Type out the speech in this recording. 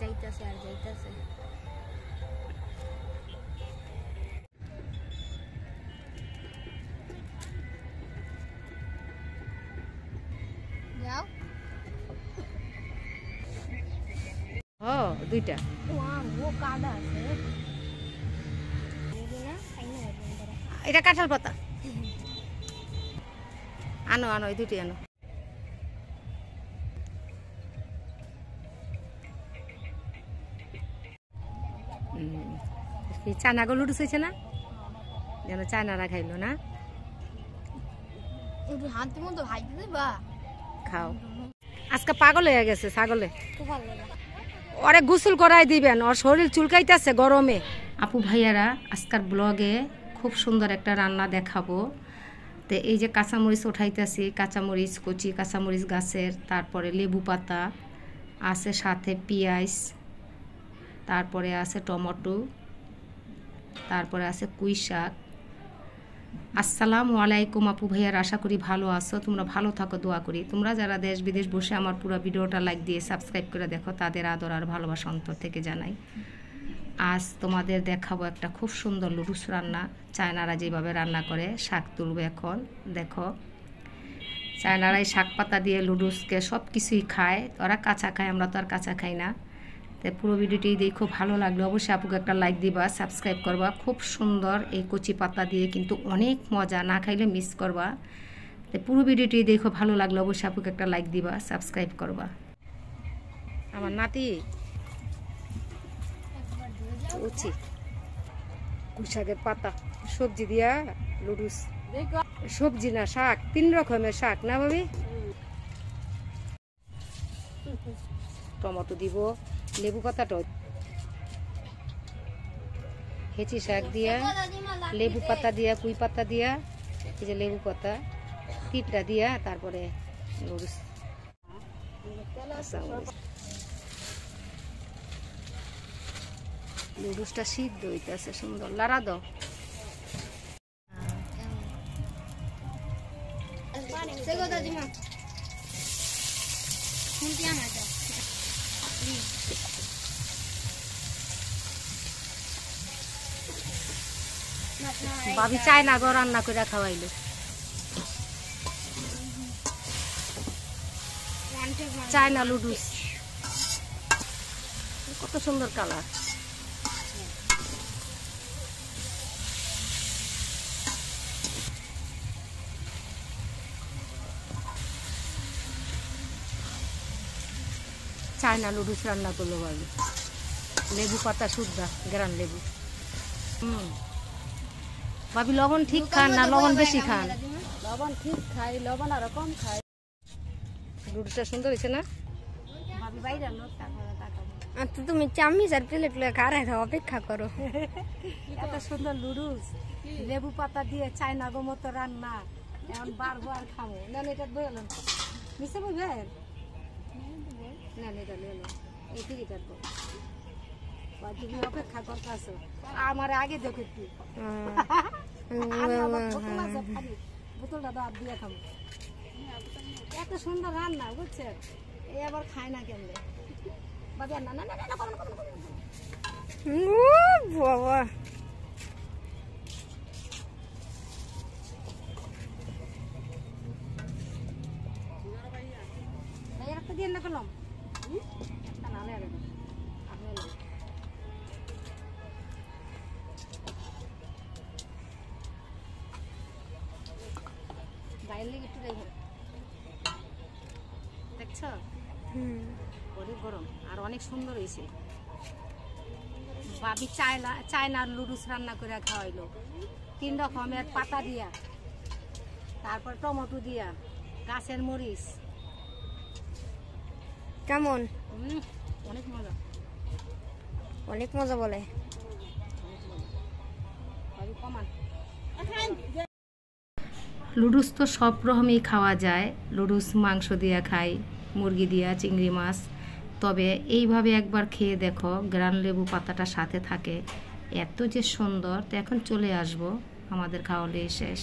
যাইতাছে আর যাইতাছে। যাও ও দুইটা ও কাটা আছে এটা কাঁঠাল পাতা আনো আনো এই দুটি আনো চায়না গো লুডুস হয়েছে না যেন চায়নারা খাইলো না হাতের মতো ভাইতে দেবা খাও আজকে পাগল হয়ে গেছে ছাগলে খুব ভালো লাগে ওরে গোসল করাই দিবেন ওর শরীর চুলকাইতেছে গরমে আপু ভাইয়ারা আজকের ব্লগে খুব সুন্দর একটা রান্না দেখাবো তো এই যে কাঁচামরিচ উঠাইতেছি কাঁচামরিচ কচি কাঁচামরিচ গাছের তারপরে লেবু পাতা আছে সাথে পেঁয়াজ তারপরে আছে টমেটো তারপরে আছে পুঁই শাক আসসালামু আলাইকুম আপু ভাইয়ার আশা করি ভালো আছো তোমরা ভালো থাকো দোয়া করি তোমরা যারা দেশ বিদেশ বসে আমার পুরো ভিডিওটা লাইক দিয়ে সাবস্ক্রাইব করে দেখো তাদের আদর আর ভালোবাসা অন্তর থেকে জানাই আজ তোমাদের দেখাবো একটা খুব সুন্দর লুডুস রান্না চায়নারা যেভাবে রান্না করে শাক তুলবে এখন দেখো চায়নারাই শাক পাতা দিয়ে লুডুসকে সব কিছুই খায় ওরা কাঁচা খায় আমরা তো আর কাঁচা খাই না তো পুরো ভিডিওটি দেখো ভালো লাগলে অবশ্যই আপুকে একটা লাইক দিবা সাবস্ক্রাইব করবা খুব সুন্দর এই কচি পাতা দিয়ে কিন্তু অনেক মজা না খাইলে মিস করবা তো পুরো ভিডিওটি দেখো ভালো লাগলে অবশ্যই আপুকে একটা লাইক দিবা সাবস্ক্রাইব করবা আমার নাতি উচি কুশাকের পাতা সবজি দিয়া লুডুস সবজি না শাক 3 রকমের শাক না ভাবি টমেটো দিব লেবু পাতাটা হেঁচি শাক দিয়া লেবু পাতা দিয়া কুই পাতা দিয়া এই যে লেবু পাতা পিঠটা দিয়া তারপরে লুডুস লুডুসটা সিদ্ধ হইতেছে সুন্দর লাড়া দাও ভাবি চায়না গো রান্না করে খাওয়াইলো চায়না লুডুস কত সুন্দর কালার চায়না লুডুস রান্না করলো ভাবি লেবু পাতা শুদ্ধা গ্রান লেবু ভাবি লবণ ঠিক খান না লবণ বেশি খান লবণ ঠিক খাই লবণ আর কম খাই লুডুসটা সুন্দর হয়েছে না ভাবি বাইরে লোক তো তুমি চামচ আর প্লেট লয়ে খারাই দাও অপেক্ষা করো এত সুন্দর লুডুস লেবু পাতা দিয়ে চায়না গো মতো রান্না এখন বারবার খাবো নেন এটা বললেন মিশে বুঝবেন নেন এটা লেলো এই দিকে কাটবো তুমি অপেক্ষা করতেছো আমার আগে দেখো একটু বোতলটা দাও দিয়ে খাবো এত সুন্দর রান্না বুঝছেন এই আবার খায় না কেমনে বাবা না না না না বাবা একটা দিয়ে না কলম একটা না লে আপনি বাইরে একটু দেখছো অনেক গরম আর অনেক সুন্দর হয়েছে ভাবি চায়নার লুডুস রান্না করে খাওয়াইলো 3 রকমের পাতা দিয়া তারপর টমেটো দিয়া গাছের মরিচ কেমন অনেক মজা অনেক মজা বলে লুডুস তো সব রকমই খাওয়া যায় লুডুস মাংস দিয়া খাই মুরগি দিয়া চিংড়ি মাছ তবে এইভাবে একবার খেয়ে দেখো গ্রান লেবু পাতাটা সাথে থাকে এত যে সুন্দর তো এখন চলে আসবো আমাদের খাওয়ালে শেষ